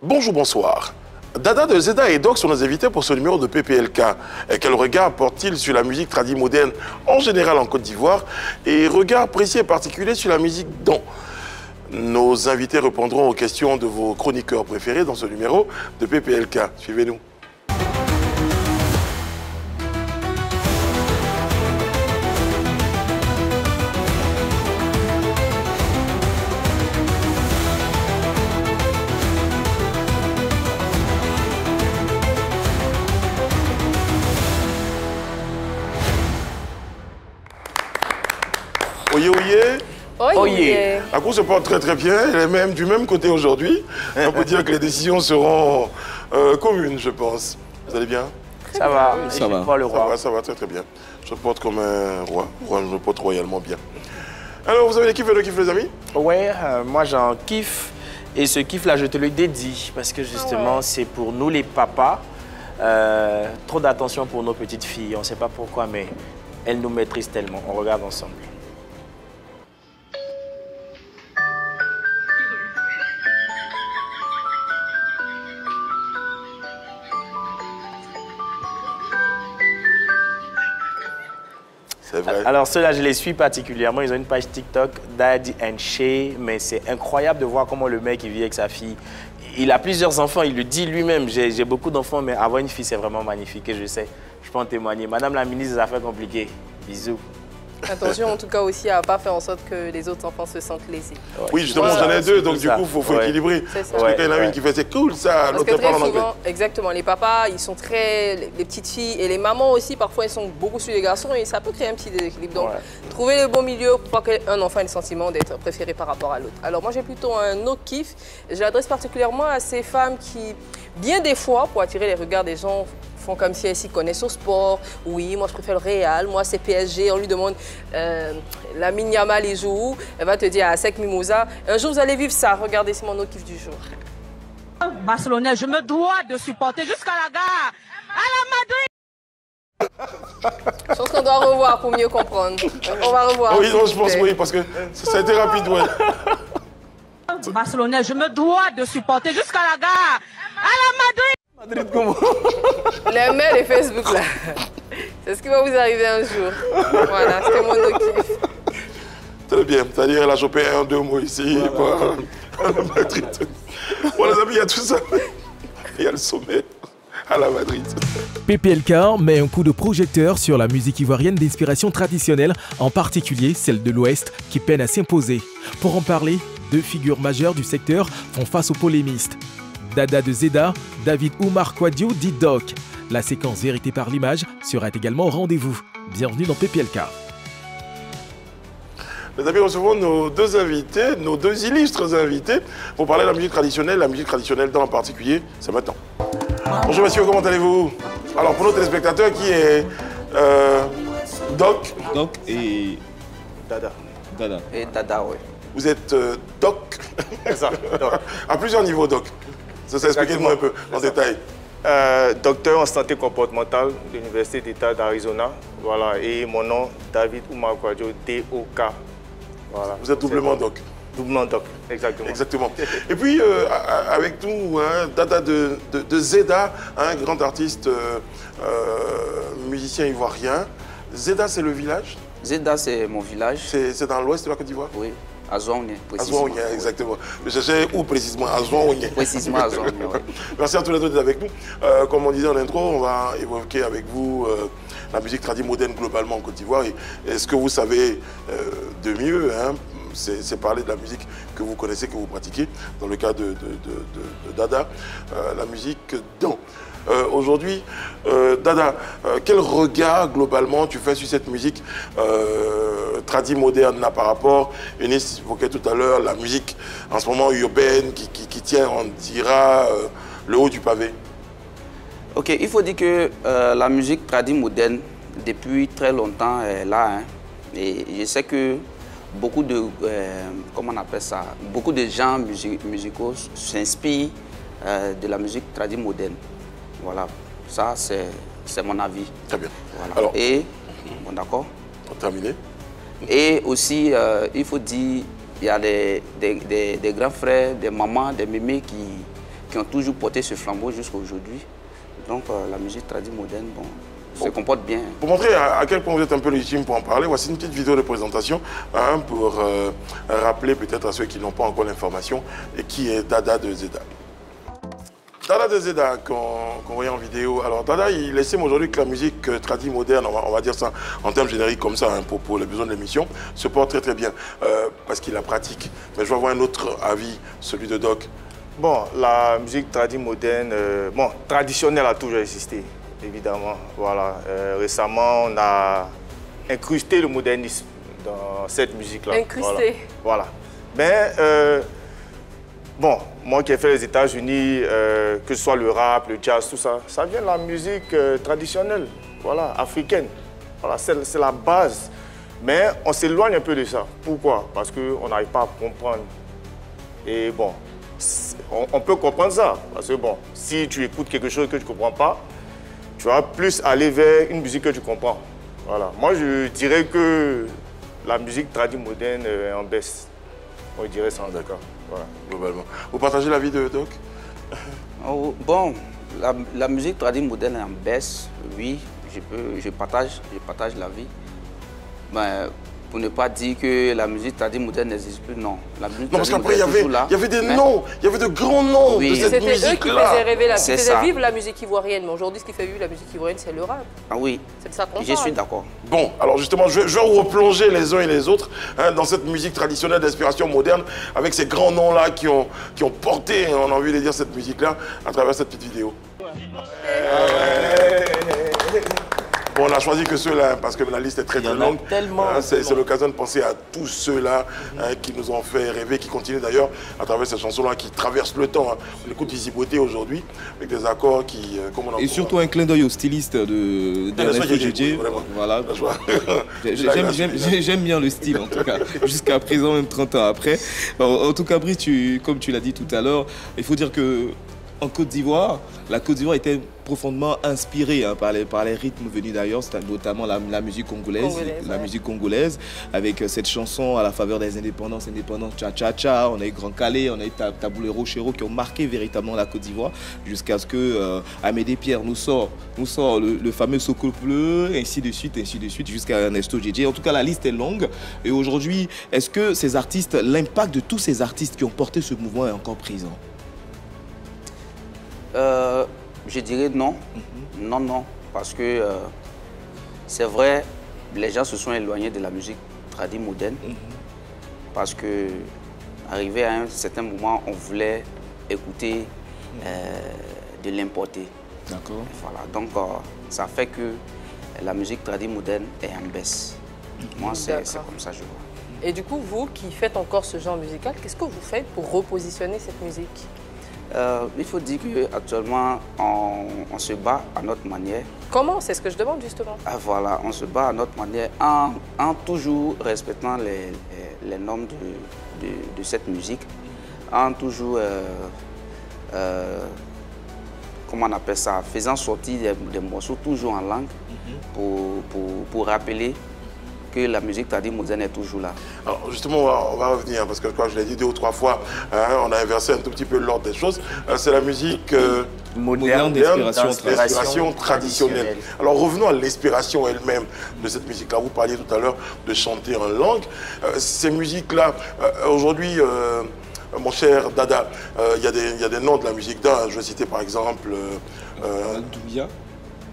Bonjour, bonsoir. Dada de Zeda et Doc sont nos invités pour ce numéro de PPLK. Et quel regard porte-t-il sur la musique tradie moderne en général en Côte d'Ivoire et regard précis et particulier sur la musique dont nos invités répondront aux questions de vos chroniqueurs préférés dans ce numéro de PPLK. Suivez-nous. Oyez, oyez. Oyez. La cour se porte très très bien, elle est même du même côté aujourd'hui. On peut dire que les décisions seront communes, je pense. Vous allez bien? Ça va, ça va. Le roi. Ça va très très bien. Je me porte comme un roi. Je me porte royalement bien. Alors, vous avez les kiffs et le kiff, les amis? Ouais, moi j'en kiffe. Et ce kiff-là, je te le dédie. Parce que justement, c'est pour nous les papas. Trop d'attention pour nos petites filles. On ne sait pas pourquoi, mais elles nous maîtrisent tellement. On regarde ensemble. Vrai. Alors ceux-là, je les suis particulièrement. Ils ont une page TikTok, Daddy and Shay, mais c'est incroyable de voir comment le mec il vit avec sa fille. Il a plusieurs enfants, il le dit lui-même. J'ai beaucoup d'enfants, mais avoir une fille, c'est vraiment magnifique et je sais. Je peux en témoigner. Madame la ministre des Affaires compliquées, bisous. Attention en tout cas aussi à ne pas faire en sorte que les autres enfants se sentent lésés. Ouais. Oui, justement, j'en ai deux, donc du coup, il faut équilibrer. Parce que quand il y en a une qui fait c'est cool ça, l'autre parle en anglais. Exactement, les papas, ils sont très... Les petites filles et les mamans aussi, parfois, ils sont beaucoup sur les garçons et ça peut créer un petit déséquilibre. Donc, trouver le bon milieu pour pas qu'un enfant ait le sentiment d'être préféré par rapport à l'autre. Alors moi, j'ai plutôt un autre kiff. Je l'adresse particulièrement à ces femmes qui, bien des fois, pour attirer les regards des gens, font comme si elles s'y connaissent au sport. Oui, moi je préfère le Real, moi c'est PSG. On lui demande la Minyama les jours. Elle va te dire à Sec Mimosa. Un jour vous allez vivre ça. Regardez, c'est mon autre kiff du jour. Barcelonais, je me dois de supporter jusqu'à la gare. À la Madrid. Je pense qu'on doit revoir pour mieux comprendre. On va revoir. Oui, non, je pense oui, parce que ça a été rapide, ouais. Barcelonais, je me dois de supporter jusqu'à la gare. À la Madrid. Madrid, comment? Les mails et Facebook, là. C'est ce qui va vous arriver un jour. Voilà, c'était mon autre kiff. Très bien. C'est-à-dire, elle a chopé un, deux mots ici. Voilà. Madrid. Bon, les amis, il y a tout ça. Il y a le sommet à la Madrid. PPLK met un coup de projecteur sur la musique ivoirienne d'inspiration traditionnelle, en particulier celle de l'Ouest, qui peine à s'imposer. Pour en parler, deux figures majeures du secteur font face aux polémistes. Dada de Zeda, David Oumar Kouadio dit Doc. La séquence Vérité par l'image sera également au rendez-vous. Bienvenue dans PPLK. Les amis, recevons nos deux invités, nos deux illustres invités, pour parler de la musique traditionnelle dans en particulier, c'est maintenant. Bonjour messieurs, comment allez-vous? Alors pour nos téléspectateurs, qui est Doc? Doc et Dada. Dada. Et Dada, oui. Vous êtes Doc? Exact. À plusieurs niveaux, Doc. Ça expliquez-moi un peu en détail. Docteur en santé comportementale de l'Université d'État d'Arizona. Voilà. Et mon nom, David Oumar Kouadio, DOK. Voilà. Vous êtes doublement Doc. Doublement Doc, exactement. Exactement. Et puis, avec nous, Dada de Zeda, un grand artiste musicien ivoirien. Zeda, c'est le village? Zeda, c'est mon village. C'est dans l'ouest de la Côte d'Ivoire? Oui, à Zouaougne, précisément. À Zouaougne, exactement. Je cherchais où précisément? À Zouaougne. Précisément à Zouaougne, oui. Merci à tous les deux d'être avec nous. Comme on disait en intro, on va évoquer avec vous la musique tradie moderne globalement en Côte d'Ivoire. Et ce que vous savez de mieux, hein, c'est parler de la musique que vous connaissez, que vous pratiquez. Dans le cas de Dada, la musique dont. Aujourd'hui, Dada, quel regard globalement tu fais sur cette musique tradie moderne là, par rapport, Eunice évoquait tout à l'heure, la musique en ce moment urbaine qui tient, on dira, le haut du pavé? Ok, il faut dire que la musique tradie moderne, depuis très longtemps, est là. Hein, et je sais que beaucoup de, comment on appelle ça, beaucoup de gens musicaux s'inspirent de la musique tradie moderne. Voilà, ça c'est mon avis. Très bien. Voilà. Alors, et, bon d'accord. Terminé. Et aussi, il faut dire, il y a des grands frères, des mamans, des mémés qui ont toujours porté ce flambeau jusqu'à aujourd'hui. Donc la musique traditionnelle moderne, bon, se comporte bien. Pour montrer à quel point vous êtes un peu légitime pour en parler, voici une petite vidéo de présentation pour rappeler peut-être à ceux qui n'ont pas encore l'information qui est Dada de Zeda. Dada de Zeda, qu'on voyait en vidéo. Alors Dada, il estime aujourd'hui que la musique tradie moderne, on va dire ça en termes génériques comme ça, pour les besoins de l'émission, se porte très très bien, parce qu'il la pratique. Mais je vais avoir un autre avis, celui de Doc. Bon, la musique moderne, bon, traditionnelle a toujours existé, évidemment. Voilà. Récemment, on a incrusté le modernisme dans cette musique-là. Incrusté. Voilà. Mais, bon, moi qui ai fait les États-Unis, que ce soit le rap, le jazz, tout ça, ça vient de la musique traditionnelle, voilà, africaine. Voilà, c'est la base. Mais on s'éloigne un peu de ça. Pourquoi? Parce qu'on n'arrive pas à comprendre. Et bon, on peut comprendre ça. Parce que bon, si tu écoutes quelque chose que tu ne comprends pas, tu vas plus aller vers une musique que tu comprends. Voilà. Moi, je dirais que la musique traditionnelle moderne est en baisse. On dirait ça, d'accord. Voilà. Globalement. Vous partagez l'avis de Doc? Bon, la musique traditionnelle moderne est en baisse, oui, je partage l'avis. Mais pour ne pas dire que la musique traditionnelle moderne n'existe plus, non. La musique non, parce qu'après, il y avait des mais... noms, il y avait de grands noms de cette musique-là. C'était eux qui faisaient rêver, qui faisaient vivre la musique ivoirienne. Mais aujourd'hui, ce qui fait vivre la musique ivoirienne, c'est le rap. Ah oui, c'est de ça qu'on parle. Je suis d'accord. Bon, alors justement, je vais replonger les uns et les autres dans cette musique traditionnelle d'inspiration moderne, avec ces grands noms-là qui ont porté, on a envie de dire, cette musique-là, à travers cette petite vidéo. Bon, on a choisi que ceux-là, parce que la liste est très très longue. C'est l'occasion de penser à tous ceux-là qui nous ont fait rêver, qui continuent d'ailleurs à travers cette chanson-là, qui traverse le temps. On écoute Visiboté aujourd'hui, avec des accords qui... Et surtout un clin d'œil au styliste d'Ernesto JJ. Voilà. J'aime bien le style, en tout cas, jusqu'à présent, même 30 ans après. En tout cas, Brice, comme tu l'as dit tout à l'heure, il faut dire que en Côte d'Ivoire, la Côte d'Ivoire était profondément inspirée par les rythmes venus d'ailleurs, notamment la musique congolaise, musique congolaise, avec cette chanson à la faveur des indépendances, Cha-Cha-Cha, on a eu Grand Calais, on a eu Taboulero Chéro qui ont marqué véritablement la Côte d'Ivoire, jusqu'à ce que Amédée Pierre nous sort le fameux Sokol Bleu, ainsi de suite, jusqu'à Ernesto JJ. En tout cas, la liste est longue. Et aujourd'hui, est-ce que ces artistes, l'impact de tous ces artistes qui ont porté ce mouvement est encore présent? Je dirais non. Non, parce que c'est vrai, les gens se sont éloignés de la musique traditionnelle moderne, parce que arrivé à un certain moment, on voulait écouter de l'importer. D'accord. Voilà, donc ça fait que la musique traditionnelle moderne est en baisse. Moi, c'est comme ça que je vois. Et du coup, vous qui faites encore ce genre musical, qu'est-ce que vous faites pour repositionner cette musique? Il faut dire qu'actuellement, on se bat à notre manière. Comment? C'est ce que je demande justement. Voilà, on se bat à notre manière en toujours respectant les normes de cette musique, en toujours, comment on appelle ça, faisant sortir des morceaux toujours en langue pour rappeler que la musique traditionnelle moderne est toujours là. Alors justement, on va revenir, parce que je crois que je l'ai dit 2 ou 3 fois, on a inversé un tout petit peu l'ordre des choses. C'est la musique moderne d'inspiration traditionnelle. Alors revenons à l'inspiration elle-même de cette musique-là. Vous parliez tout à l'heure de chanter en langue. Ces musiques-là, aujourd'hui, mon cher Dada, il y a des noms de la musique d'art. Je vais citer par exemple... Doumbia.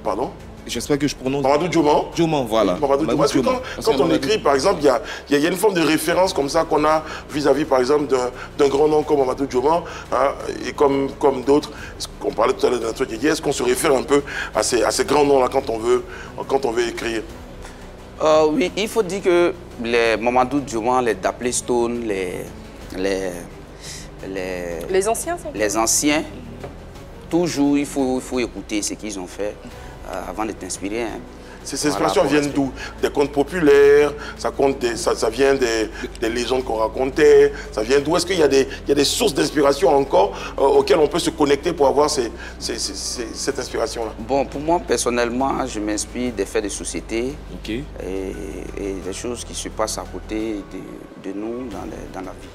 Pardon? J'espère que je prononce... Mamadou Dioman. Dioman, voilà. Parce que quand on écrit, par exemple, il y a une forme de référence comme ça qu'on a vis-à-vis, par exemple, d'un grand nom comme Mamadou Dioman, et comme d'autres. On parlait tout à l'heure de notre idée. Est-ce qu'on se réfère un peu à ces grands noms-là quand on veut écrire? Oui, il faut dire que les Mamadou Dioman, les Dapley Stone, les anciens, les anciens, toujours, il faut écouter ce qu'ils ont fait avant de t'inspirer. Ces inspirations viennent d'où? Des contes populaires, ça vient des légendes qu'on racontait, ça vient d'où? Est-ce qu'il y a des sources d'inspiration encore auxquelles on peut se connecter pour avoir cette inspiration-là? Bon, pour moi, personnellement, je m'inspire des faits de société et des choses qui se passent à côté de nous dans la vie.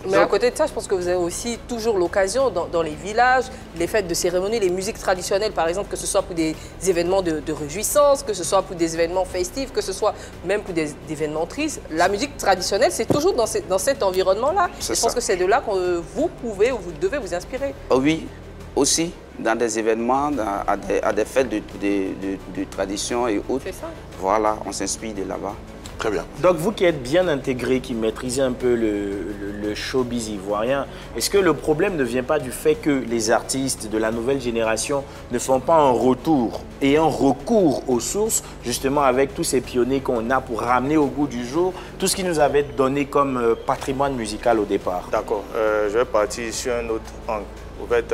Mais à côté de ça, je pense que vous avez aussi toujours l'occasion dans les villages, les fêtes de cérémonie, les musiques traditionnelles, par exemple, que ce soit pour des événements de réjouissance, que ce soit pour des événements festifs, que ce soit même pour des événements tristes. La musique traditionnelle, c'est toujours dans cet environnement-là. Je pense que c'est de là que vous pouvez ou vous devez vous inspirer. Oui, aussi dans des événements, à des fêtes de tradition et autres. Ça. Voilà, on s'inspire de là-bas. Très bien. Donc vous qui êtes bien intégré, qui maîtrisez un peu le showbiz ivoirien, est-ce que le problème ne vient pas du fait que les artistes de la nouvelle génération ne font pas un retour et un recours aux sources, justement avec tous ces pionniers qu'on a pour ramener au goût du jour tout ce qui nous avait donné comme patrimoine musical au départ? D'accord, je vais partir sur un autre angle. En fait,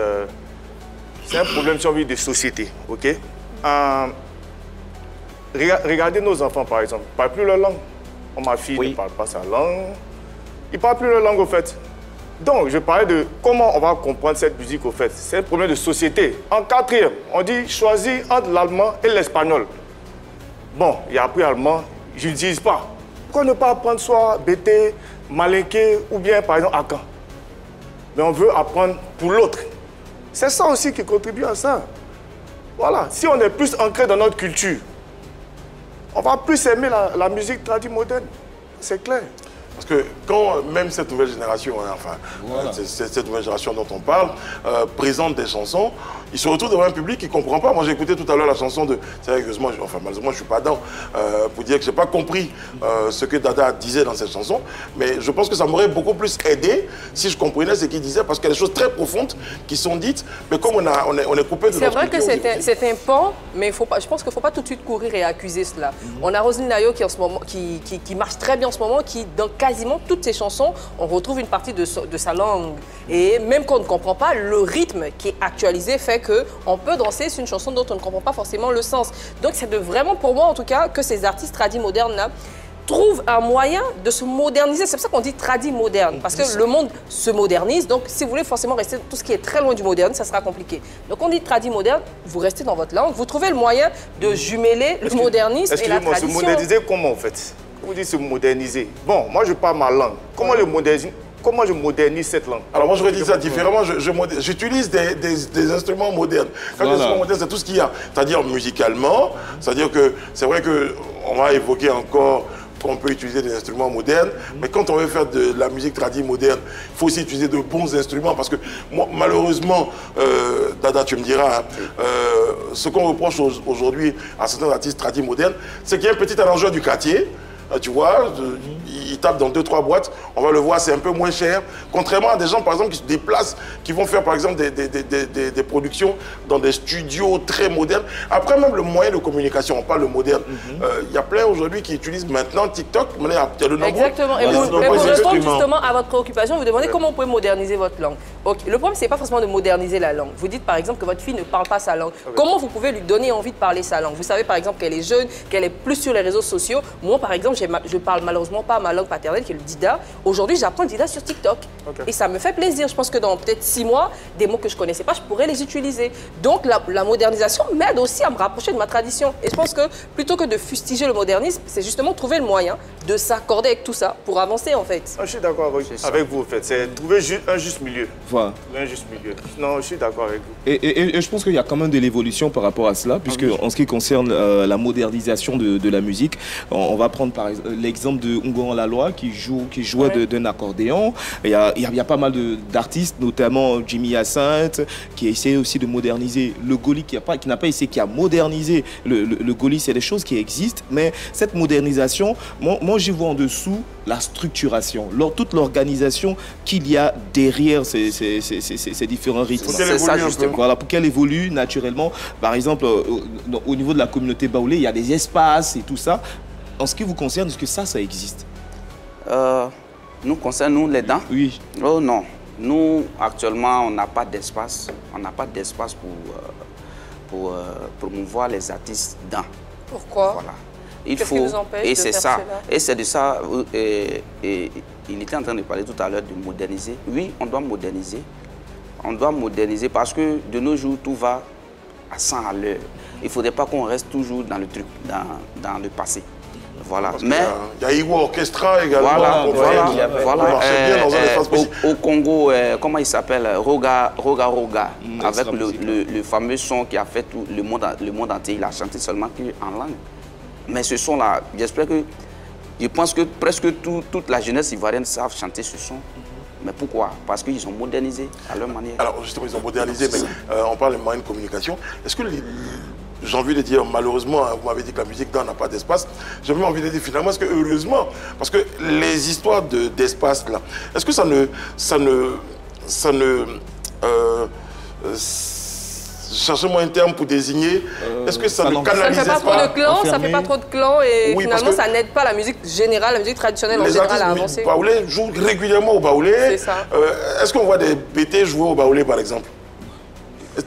c'est un problème, si on veut, de société, ok? Regardez nos enfants, par exemple, ils ne parlent plus leur langue. Ma fille ne parle pas sa langue. Ils ne parlent plus leur langue, au fait. Donc, je parlais de comment on va comprendre cette musique, au fait. C'est un problème de société. En 4e, on dit choisis entre l'allemand et l'espagnol. Bon, il a appris allemand, je n'utilise pas. Pourquoi ne pas apprendre soit BT, malinké ou bien, par exemple, Akan? Mais on veut apprendre pour l'autre. C'est ça aussi qui contribue à ça. Voilà. Si on est plus ancré dans notre culture, on va plus aimer la musique traditionnelle moderne. C'est clair. Parce que quand même cette nouvelle génération, hein, enfin, voilà. Cette nouvelle génération dont on parle, présente des chansons, ils se retrouvent devant un public qui ne comprend pas. Moi, j'ai écouté tout à l'heure la chanson de... Sérieusement, enfin, malheureusement, je ne suis pas dedans pour dire que je n'ai pas compris ce que Dada disait dans cette chanson. Mais je pense que ça m'aurait beaucoup plus aidé si je comprenais ce qu'il disait, parce qu'il y a des choses très profondes qui sont dites. Mais comme on est coupé de... C'est vrai que c'est un pan, mais faut pas, je pense qu'il ne faut pas tout de suite courir et accuser cela. On a Roselyne Nayo qui, en ce moment, qui marche très bien en ce moment, qui, dans quasiment toutes ses chansons, on retrouve une partie de sa langue. Et même quand on ne comprend pas, le rythme qui est actualisé fait qu'on peut danser sur une chanson dont on ne comprend pas forcément le sens. Donc c'est vraiment, pour moi en tout cas, que ces artistes tradis modernes là trouvent un moyen de se moderniser. C'est pour ça qu'on dit tradis moderne, parce que le monde se modernise. Donc si vous voulez forcément rester tout ce qui est très loin du moderne, ça sera compliqué. Donc on dit tradis moderne, vous restez dans votre langue, vous trouvez le moyen de jumeler le modernisme et la tradition. Se moderniser comment en fait? Vous dites se moderniser. Bon, moi je parle ma langue. Comment je modernise cette langue? Alors moi j'aurais dit ça différemment, j'utilise des instruments modernes. Quand les instruments modernes, c'est tout ce qu'il y a. C'est-à-dire musicalement, c'est-à-dire que c'est vrai qu'on va évoquer encore qu'on peut utiliser des instruments modernes, mais quand on veut faire de la musique tradie moderne, il faut aussi utiliser de bons instruments, parce que moi, malheureusement, Dada, tu me diras, hein, ce qu'on reproche aujourd'hui à certains artistes tradis modernes, c'est qu'il y a un petit arrangeur du quartier, tu vois, il tape dans 2-3 boîtes, on va le voir, c'est un peu moins cher. Contrairement à des gens, par exemple, qui se déplacent, qui vont faire, par exemple, des productions dans des studios très modernes. Après, même le moyen de communication, on parle de moderne. Il y a plein aujourd'hui qui utilisent maintenant TikTok, mais il y a de nombreux... Exactement. Et pour répondre justement à votre préoccupation, vous demandez comment vous pouvez moderniser votre langue. Okay. Le problème, ce n'est pas forcément de moderniser la langue. Vous dites, par exemple, que votre fille ne parle pas sa langue. Comment vous pouvez lui donner envie de parler sa langue? Vous savez, par exemple, qu'elle est jeune, qu'elle est plus sur les réseaux sociaux. Moi, par exemple, je parle malheureusement pas ma langue paternelle, qui est le Dida. Aujourd'hui, j'apprends le Dida sur TikTok. Et ça me fait plaisir. Je pense que dans peut-être 6 mois, des mots que je ne connaissais pas, je pourrais les utiliser. Donc, la modernisation m'aide aussi à me rapprocher de ma tradition. Et je pense que plutôt que de fustiger le modernisme, c'est justement trouver le moyen de s'accorder avec tout ça pour avancer, en fait. Je suis d'accord avec vous, en fait. C'est trouver un juste milieu. Voilà. Un juste milieu. Non, je suis d'accord avec vous. Et je pense qu'il y a quand même de l'évolution par rapport à cela, puisque en ce qui concerne la modernisation de la musique, on va prendre par exemple l'exemple de Ungoran Laloy qui jouait d'un accordéon. Il y a pas mal d'artistes, notamment Jimmy Hyacinthe, qui essaie aussi de moderniser le Goli, qui n'a pas essayé, qui a modernisé le Goli. C'est des choses qui existent, mais cette modernisation, moi j'y vois en dessous la structuration, toute l'organisation qu'il y a derrière ces différents rythmes. C'est ça justement. Voilà, pour qu'elle évolue naturellement. Par exemple, au niveau de la communauté baoulé, il y a des espaces et tout ça. En ce qui vous concerne, est-ce que ça existe? Nous concerne, nous, les dents? Oui. Oh non. Nous, actuellement, on n'a pas d'espace. On n'a pas d'espace pour promouvoir les artistes dents. Pourquoi? Voilà. Qu'est-ce qui vous empêche et de c'est faire ça. cela? Et c'est de ça. Et il était en train de parler tout à l'heure de moderniser. Oui, on doit moderniser. On doit moderniser parce que de nos jours, tout va à 100 à l'heure. Il ne faudrait pas qu'on reste toujours dans le truc, dans le passé. Voilà. Parce Mais il y a Iwo Orchestra également. Voilà. Bien dans un espace précis. Au Congo, comment il s'appelle, Roga, avec le fameux son qui a fait tout le monde entier. Il a chanté seulement en langue. Mais ce son-là, j'espère que, je pense que presque toute la jeunesse ivoirienne savent chanter ce son. Mais pourquoi? Parce qu'ils ont modernisé à leur manière. Alors justement, ils ont modernisé, mais on parle de moyens de communication. Est-ce que j'ai envie de dire, malheureusement, vous m'avez dit que la musique n'a pas d'espace. J'ai même envie de dire finalement, est-ce que heureusement, parce que les histoires d'espace là, est-ce que ça ne cherchez-moi un terme pour désigner, est-ce que ça ne canalise pas? Ça fait pas trop de clans, ça fait pas trop de clans et oui, finalement ça n'aide pas la musique générale, la musique traditionnelle en général à avancer. Les artistes jouent régulièrement au baoulé. C'est ça. Est-ce qu'on voit des BT jouer au baoulé par exemple?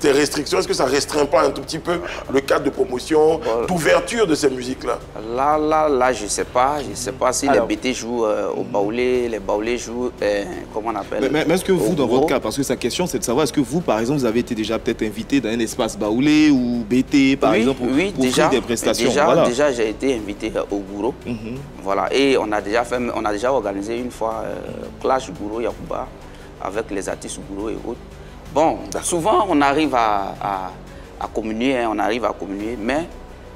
Des restrictions, est-ce que ça ne restreint pas un tout petit peu le cadre de promotion, d'ouverture de ces musiques-là? Là, je ne sais pas. Je ne sais pas si les BT jouent au baoulé, les baoulés jouent, comment on appelle? Mais est-ce que vous, dans votre cas, parce que sa question, c'est de savoir, est-ce que vous, par exemple, vous avez été déjà peut-être invité dans un espace baoulé ou BT, par exemple, pour faire des prestations? Déjà, j'ai été invité au Gouro. Voilà. Et on a déjà organisé une fois Clash Gouro Yakuba avec les artistes Gouro et autres. Bon, souvent on arrive à communier, on arrive à communier, mais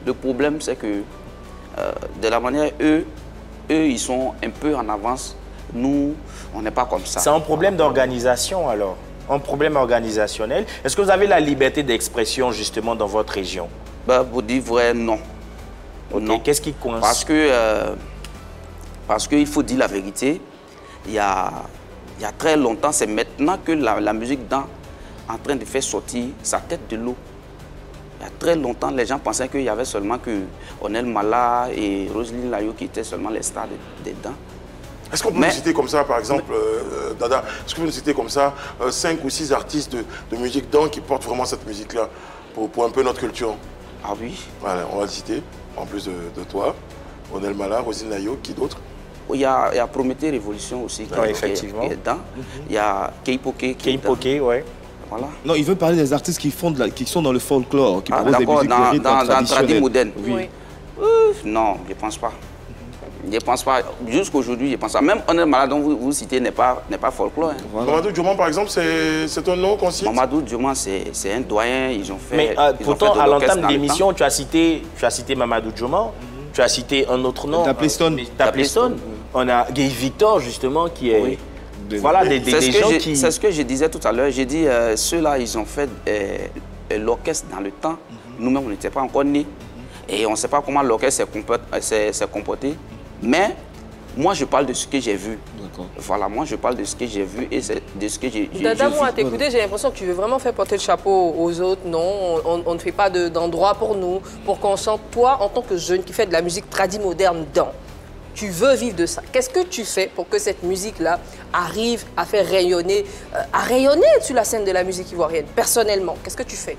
le problème c'est que de la manière, eux, ils sont un peu en avance, nous, on n'est pas comme ça. C'est un problème d'organisation alors, un problème organisationnel. Est-ce que vous avez la liberté d'expression justement dans votre région? Pour dire vrai, non. Okay. Qu'est-ce qui coince? Parce qu'il faut dire la vérité, il y a très longtemps, c'est maintenant que la musique en train de faire sortir sa tête de l'eau. Il y a très longtemps, les gens pensaient qu'il y avait seulement que Onel Mala et Roselyne Layo qui étaient seulement les stars dedans. Est-ce qu'on peut nous citer comme ça, par exemple, Dada, est-ce qu'on peut nous citer comme ça 5 ou 6 artistes de musique qui portent vraiment cette musique-là pour un peu notre culture? Ah oui. Voilà, on va le citer, en plus de toi. Onel Mala, Roselyne Layo, qui d'autre? Il y a Prométhée Révolution aussi qui est dedans. Il y a Keipoke qui est dedans. Ouais. Voilà. Non, il veut parler des artistes qui sont dans le folklore, qui proposent des musiques de rythme traditionnel. Dans moderne. Oui. Non, je ne pense pas. Je ne pense pas. Jusqu'aujourd'hui, je pense pas. Même Onel Mala dont vous citez n'est pas folklore. Hein. Voilà. Mamadou Dioman, par exemple, c'est un nom qu'on cite? Mamadou Dioman, c'est un doyen. Ils ont fait. Mais pourtant, à l'entame de l'émission, tu as cité Mamadou Dioman. Tu as cité un autre nom. Dapleystone. On a Guy Victor, justement, qui est... Oui. Voilà, des gens qui... C'est ce que je disais tout à l'heure. J'ai dit, ceux-là, ils ont fait l'orchestre dans le temps. Nous-mêmes, on n'était pas encore nés. Et on ne sait pas comment l'orchestre s'est comporté. Mais moi, je parle de ce que j'ai vu. Voilà, moi, je parle de ce que j'ai vu et de ce que j'ai vu. Dada, moi, à t'écouter, j'ai l'impression que tu veux vraiment faire porter le chapeau aux autres. Non, on ne fait pas d'endroit pour nous, pour qu'on chante. Toi, en tant que jeune qui fait de la musique tradie moderne tu veux vivre de ça. Qu'est-ce que tu fais pour que cette musique-là arrive à faire rayonner, sur la scène de la musique ivoirienne, personnellement? Qu'est-ce que tu fais?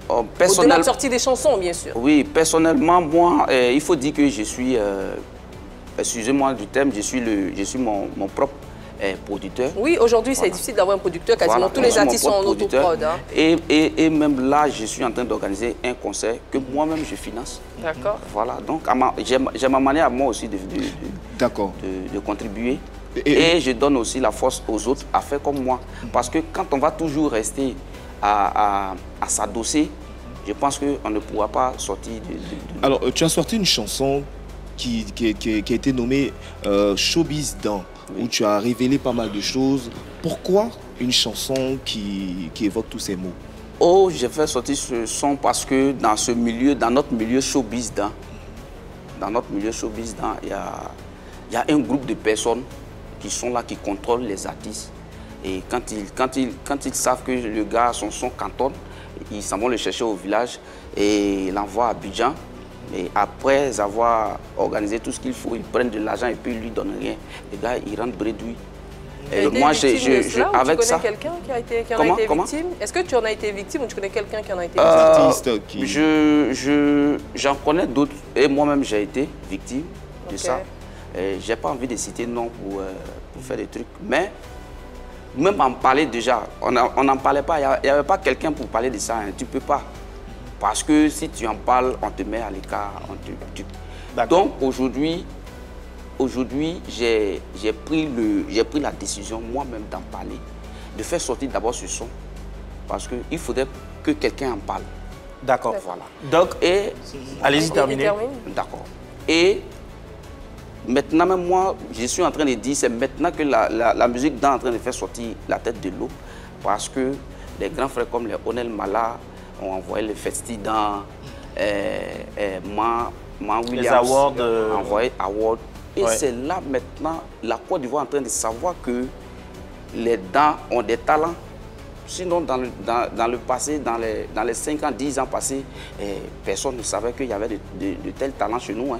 Au-delà de sortir des chansons, bien sûr. Oui, personnellement, moi, il faut dire que je suis, excusez-moi du terme, je suis mon propre producteur. Oui, aujourd'hui, c'est difficile d'avoir un producteur. Quasiment tous les artistes sont en autoprod. Hein. Et même là, je suis en train d'organiser un concert que moi-même, je finance. D'accord. Voilà, donc j'ai ma manière à moi aussi de contribuer. Et je donne aussi la force aux autres à faire comme moi. Parce que quand on va toujours rester à s'adosser, je pense qu'on ne pourra pas sortir de... Alors, tu as sorti une chanson qui a été nommée Showbiz Dan, où tu as révélé pas mal de choses. Pourquoi une chanson qui évoque tous ces mots? Oh, j'ai fait sortir ce son parce que dans notre milieu Showbiz Dan, il y a un groupe de personnes qui sont là, qui contrôlent les artistes. Et quand ils savent que le gars, son son cantonne, ils s'en vont le chercher au village et l'envoient à Abidjan. Et après avoir organisé tout ce qu'il faut, ils prennent de l'argent et puis ils ne lui donnent rien. Les gars, ils rentrent bredouilles. Et moi, avec ça. Tu connais quelqu'un qui en a été victime? Est-ce que tu en as été victime ou tu connais quelqu'un qui en a été victime? J'en connais d'autres. Et moi-même, j'ai été victime de ça. Je n'ai pas envie de citer non pour faire des trucs. Mais même en parler déjà, on n'en parlait pas. Il n'y avait pas quelqu'un pour parler de ça. Hein. Tu ne peux pas. Parce que si tu en parles, on te met à l'écart. Donc aujourd'hui, aujourd'hui, j'ai pris la décision moi-même d'en parler, de faire sortir d'abord ce son, parce qu'il faudrait que quelqu'un en parle. D'accord. Voilà. Donc, allez-y, terminez. D'accord. Et maintenant, même moi, je suis en train de dire, c'est maintenant que la musique est en train de faire sortir la tête de l'eau, parce que les grands frères comme les Onel Mala ont envoyé le festival dans les awards. Envoyé award. Et Ouais. c'est là maintenant, la Côte d'Ivoire est en train de savoir que les dents ont des talents. Sinon, dans le passé, dans les 5 ans, 10 ans passés, personne ne savait qu'il y avait de tels talents chez nous. Hein.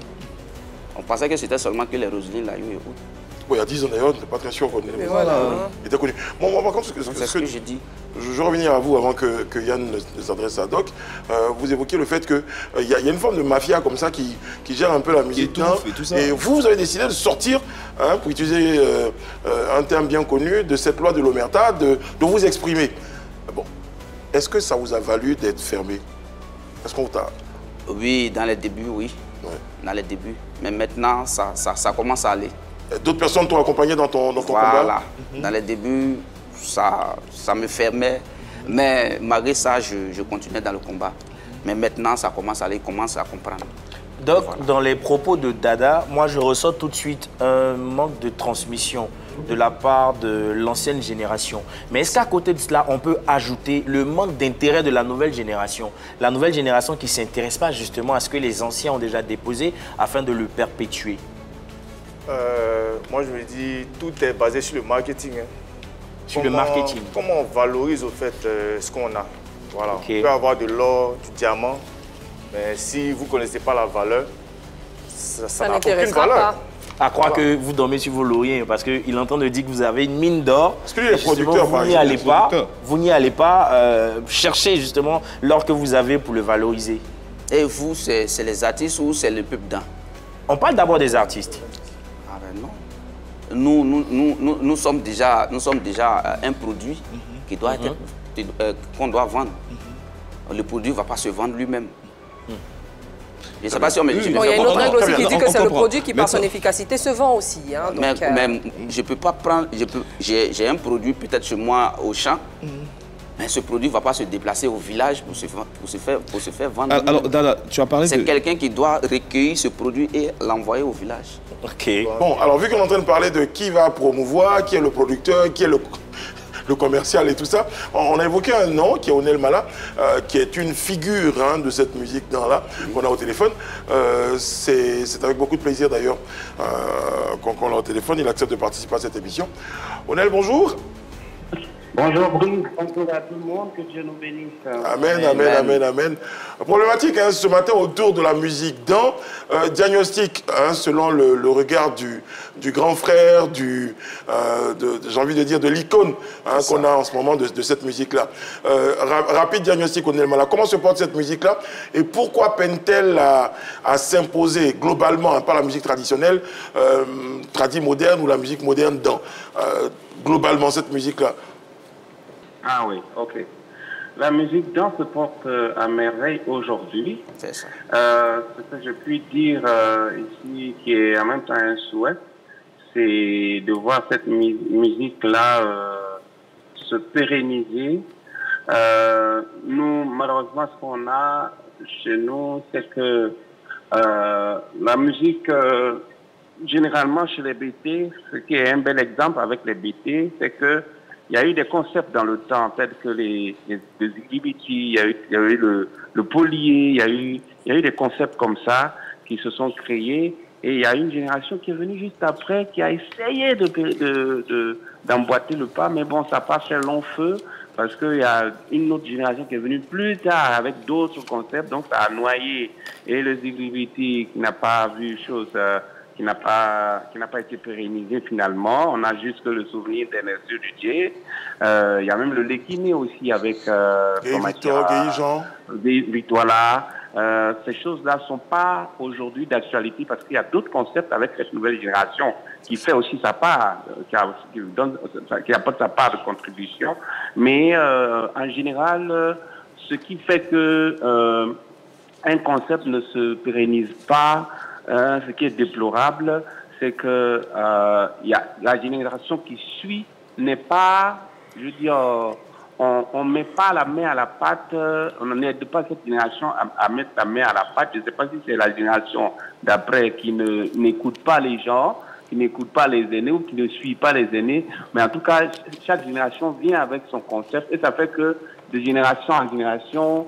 On pensait que c'était seulement que les Roselyne, la et autres. Oui, il y a 10 ans d'ailleurs, on n'était pas très sûr qu'on était connu. Bon, moi, par contre, c'est ce que j'ai dit. Je vais revenir à vous avant que Yann ne s'adresse à Doc. Vous évoquiez le fait qu'il y a une forme de mafia comme ça qui gère un peu la musique. Et vous avez décidé de sortir, hein, pour utiliser un terme bien connu, de cette loi de l'Omerta, de vous exprimer. Bon, est-ce que ça vous a valu d'être fermé? Est-ce qu'on t'a... Oui, dans les débuts, oui. Ouais. Dans les débuts. Mais maintenant, ça commence à aller. D'autres personnes t'ont accompagné dans ton combat? Voilà. Dans les débuts, ça me fermait. Mais malgré ça, je continuais dans le combat. Mais maintenant, ça commence à aller, commence à comprendre. Donc, voilà. Dans les propos de Dada, moi, je ressens tout de suite un manque de transmission de la part de l'ancienne génération. Mais est-ce qu'à côté de cela, on peut ajouter le manque d'intérêt de la nouvelle génération? La nouvelle génération qui ne s'intéresse pas justement à ce que les anciens ont déjà déposé afin de le perpétuer. Moi, je me dis, tout est basé sur le marketing. Hein. Sur le marketing. Comment on valorise au fait ce qu'on a. Voilà. Okay. On peut avoir de l'or, du diamant, mais si vous ne connaissez pas la valeur, ça n'a aucune valeur. Pas. À croire que vous dormez sur vos lauriers, parce qu'il est en train de dire que vous avez une mine d'or. Parce que les producteurs, vous n'y allez pas chercher justement l'or que vous avez pour le valoriser. Et vous, c'est les artistes ou c'est le peuple d'un? On parle d'abord des artistes. Ah ben non. Nous sommes déjà un produit qui doit être, qu'on doit vendre. Le produit ne va pas se vendre lui-même. Je ne sais pas si on me dit. Bon, il y a une autre règle aussi qui dit que c'est le produit qui, par son efficacité, se vend aussi. Hein, donc, mais je ne peux pas prendre... J'ai un produit peut-être chez moi au champ, mais ce produit ne va pas se déplacer au village pour se faire vendre. Alors, Dada, tu as parlé de... C'est quelqu'un qui doit recueillir ce produit et l'envoyer au village. Ok. Bon, alors vu qu'on est en train de parler de qui va promouvoir, qui est le producteur, qui est le commercial et tout ça, on a évoqué un nom qui est Onel Mala, qui est une figure de cette musique-là qu'on a au téléphone. C'est avec beaucoup de plaisir d'ailleurs qu'on l'a au téléphone. Il accepte de participer à cette émission. Onel, bonjour. Bonjour Brice, bonjour à tout le monde, que Dieu nous bénisse. Amen, amen, amen, amen. Problématique ce matin autour de la musique dans diagnostic, selon le regard du grand frère, j'ai envie de dire de l'icône qu'on a en ce moment de cette musique-là. Rapide diagnostic, Onel Mala, comment se porte cette musique-là et pourquoi peine-t-elle à s'imposer globalement, pas la musique traditionnelle, moderne ou la musique moderne dans globalement cette musique-là? Ah oui, ok. La musique danse se porte à merveille aujourd'hui. C'est ça. Ce que je puis dire ici, qui est en même temps un souhait, c'est de voir cette musique-là se pérenniser. Nous, malheureusement, ce qu'on a chez nous, c'est que la musique, généralement chez les BT, ce qui est un bel exemple avec les BT, c'est que il y a eu des concepts dans le temps, tels que les Igibiti, il y a eu le polier, il y a eu des concepts comme ça qui se sont créés. Et il y a une génération qui est venue juste après, qui a essayé d'emboîter le pas, mais bon, ça n'a pas fait long feu, parce qu'il y a une autre génération qui est venue plus tard avec d'autres concepts, donc ça a noyé. Et le Igibiti qui n'a pas vu chose... qui n'a pas été pérennisé finalement. On a juste que le souvenir des messieurs du Dieu. Il y a même le Lékiné aussi avec Victoire. Ces choses-là ne sont pas aujourd'hui d'actualité parce qu'il y a d'autres concepts avec cette nouvelle génération qui fait aussi sa part, qui apporte sa part de contribution. Mais en général, ce qui fait que un concept ne se pérennise pas, ce qui est déplorable, c'est que la génération qui suit n'est pas, je veux dire, on ne met pas la main à la pâte, on n'aide pas cette génération à mettre la main à la pâte. Je ne sais pas si c'est la génération d'après qui n'écoute pas les gens, qui n'écoute pas les aînés ou qui ne suit pas les aînés. Mais en tout cas, chaque génération vient avec son concept et ça fait que de génération en génération,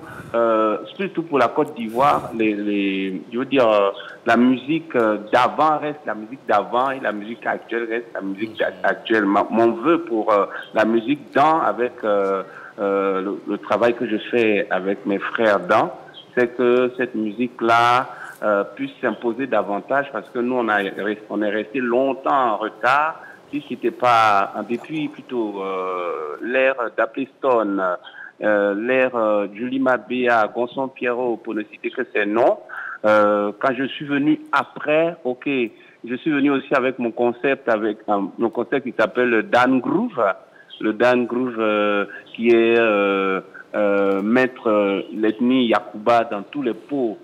surtout pour la Côte d'Ivoire, je veux dire, la musique d'avant reste la musique d'avant et la musique actuelle reste la musique actuelle. Mon vœu pour la musique avec le travail que je fais avec mes frères c'est que cette musique-là puisse s'imposer davantage parce que nous, on est resté longtemps en retard. Si c'était pas, depuis plutôt l'ère d'Aplestone, l'ère Julie Mabéa, Gonçon Pierrot, pour ne citer que ces noms. Quand je suis venu après, ok, je suis venu aussi avec mon concept qui s'appelle le Dan Groove. Le Dan Groove qui est mettre l'ethnie Yakuba dans tous les pots.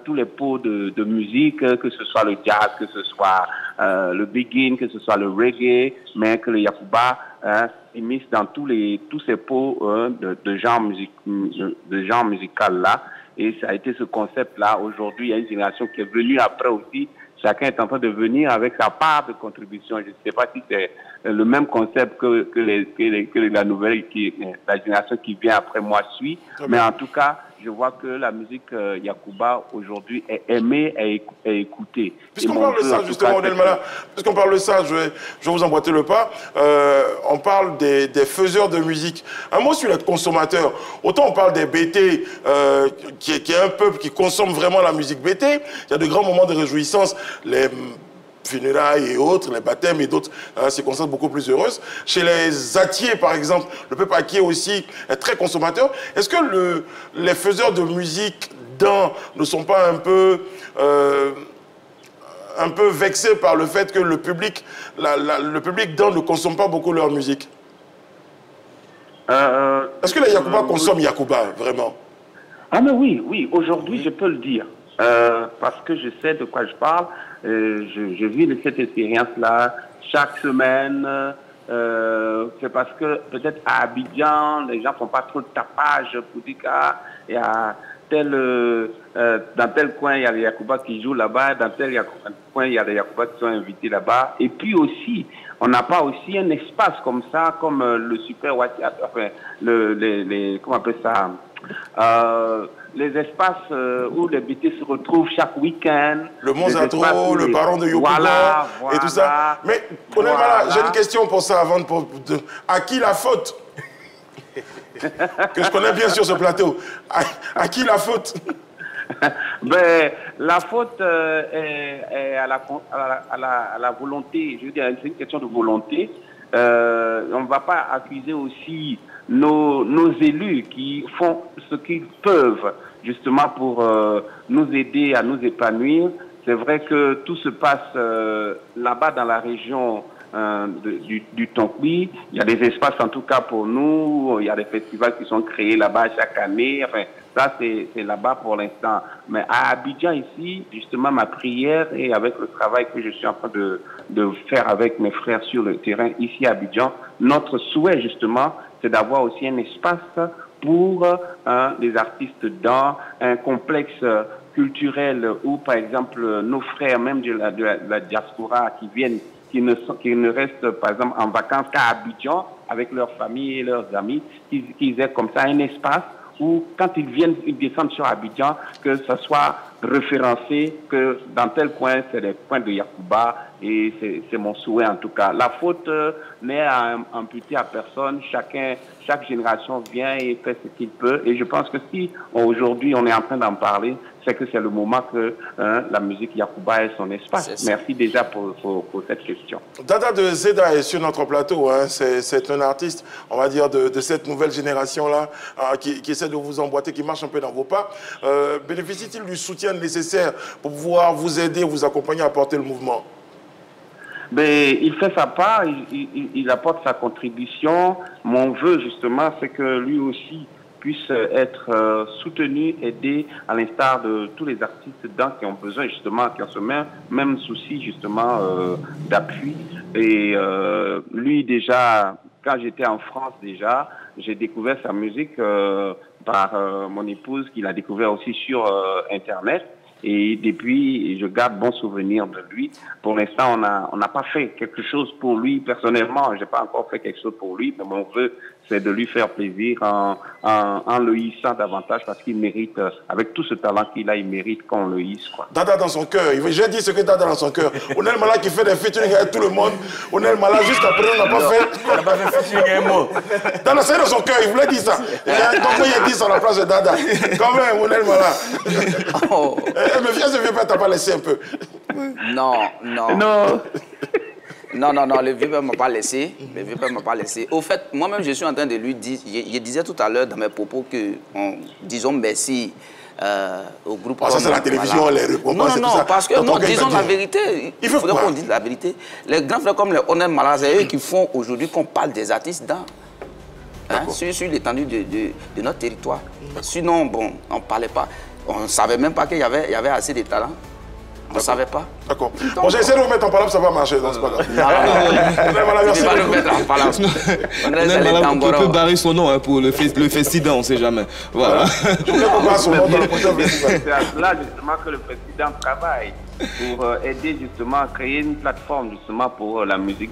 Tous les pots de musique, que ce soit le jazz, que ce soit le begin, que ce soit le reggae, mais que le Yakuba s'immisce dans tous ces pots de genre musical là. Et ça a été ce concept-là. Aujourd'hui, il y a une génération qui est venue après aussi. Chacun est en train de venir avec sa part de contribution. Je ne sais pas si c'est le même concept que la génération qui vient après moi suit. Mais en tout cas, je vois que la musique Yakuba aujourd'hui est aimée et écoutée. Puisqu'on parle de ça, justement, puisqu'on parle de ça, je vais vous emboîter le pas. On parle des faiseurs de musique. Un mot sur les consommateurs. Autant on parle des BT, qui est un peuple qui consomme vraiment la musique BT. Il y a de grands moments de réjouissance. Les funérailles et autres, les baptêmes et d'autres circonstances beaucoup plus heureuses. Chez les Atiers, par exemple, le peuple Atier aussi est très consommateur. Est-ce que les faiseurs de musique ne sont pas un peu vexés par le fait que le public ne consomme pas beaucoup leur musique? Est-ce que les Yakuba consomment Yakuba, vraiment? Ah mais oui, aujourd'hui je peux le dire. Parce que je sais de quoi je parle. Je vis de cette expérience-là chaque semaine. C'est parce que peut-être à Abidjan, les gens font pas trop de tapage pour dire qu'il y a dans tel coin, il y a les Yakuba qui jouent là-bas, dans tel coin, il y a les Yakuba qui sont invités là-bas. Et puis aussi, on n'a pas aussi un espace comme ça, comme le Super WhatsApp, enfin, comment on appelle ça, les espaces où les BT se retrouvent chaque week-end. Le Monzatro, le baron de Yokouba, et tout ça. Mais, Colonel Mala, j'ai une question pour ça avant à qui la faute? Que je connais bien sur ce plateau. À qui la faute? Ben, la faute est à la volonté. Je veux dire, c'est une question de volonté. On ne va pas accuser aussi nos élus qui font ce qu'ils peuvent justement pour nous aider à nous épanouir. C'est vrai que tout se passe là-bas dans la région du Tonkoui. Il y a des espaces en tout cas pour nous. Il y a des festivals qui sont créés là-bas chaque année. Enfin, ça c'est là-bas pour l'instant. Mais à Abidjan ici, justement, ma prière et avec le travail que je suis en train de faire avec mes frères sur le terrain ici à Abidjan, notre souhait justement, c'est d'avoir aussi un espace pour les artistes dans un complexe culturel où, par exemple, nos frères, même de la diaspora qui viennent, qui ne restent, par exemple, en vacances qu'à Abidjan avec leurs familles et leurs amis, qu'ils aient comme ça un espace où, quand ils descendent sur Abidjan, que ça soit référencé, que dans tel coin, c'est les coins de Yakuba, et c'est mon souhait en tout cas. La faute n'est à imputer à personne, chaque génération vient et fait ce qu'il peut, et je pense que si aujourd'hui on est en train d'en parler, c'est que c'est le moment que la musique Yakuba ait son espace. Merci déjà pour cette question. Dada de Zeda est sur notre plateau, hein. C'est un artiste, on va dire, de cette nouvelle génération-là, qui essaie de vous emboîter, qui marche un peu dans vos pas. Bénéficie-t-il du soutien nécessaire pour pouvoir vous aider, vous accompagner à porter le mouvement? Mais il fait sa part, il apporte sa contribution. Mon vœu, justement, c'est que lui aussi puisse être soutenu, aidé, à l'instar de tous les artistes dedans qui ont besoin justement, qui ont ce même souci justement d'appui. Et lui déjà, quand j'étais en France déjà, j'ai découvert sa musique par mon épouse qui l'a découvert aussi sur Internet. Et depuis, je garde bon souvenir de lui. Pour l'instant, on n'a pas fait quelque chose pour lui. Personnellement, je n'ai pas encore fait quelque chose pour lui, mais mon vœu, c'est de lui faire plaisir en le hissant davantage parce qu'il mérite, avec tout ce talent qu'il a, il mérite qu'on le hisse, quoi. Dada dans son cœur. J'ai dit ce que Dada dans son cœur. Onel Mala qui fait des featuring avec tout le monde. Onel Mala, juste après, on n'a pas fait. On n'a pas fait featuring un mot. Dada, c'est dans son cœur. Il voulait dire ça. Il a dit ça à la place de Dada. Quand même, Onel Mala. Oh. Mais viens, ce vieux père, t'as pas laissé un peu. Non. Non, le vieux père ne m'a pas laissé. Le vieux père m'a pas laissé. Au fait, moi-même, je suis en train de lui dire, je disais tout à l'heure dans mes propos que, disons merci au groupe. Ça, c'est la télévision, voilà. Les récompenses. Non, parce que, non, disons la vérité. Il faudrait qu'on dise la vérité. Les grands frères comme les Onel Mala, c'est eux qui font aujourd'hui qu'on parle des artistes sur l'étendue de notre territoire. Sinon, bon, on ne parlait pas. On ne savait même pas qu'il y avait assez de talent. On ne savait pas. D'accord. Bon, j'ai essayé de vous mettre en palabre, ça va marcher, donc c'est pas grave. Merci beaucoup. Nous mettre en palabre. On peut barrer son nom pour le festival, on ne sait jamais. Voilà. Je voulais qu'on barre son nom dans le prochain festival. C'est là justement que le président travaille pour aider justement à créer une plateforme justement pour la musique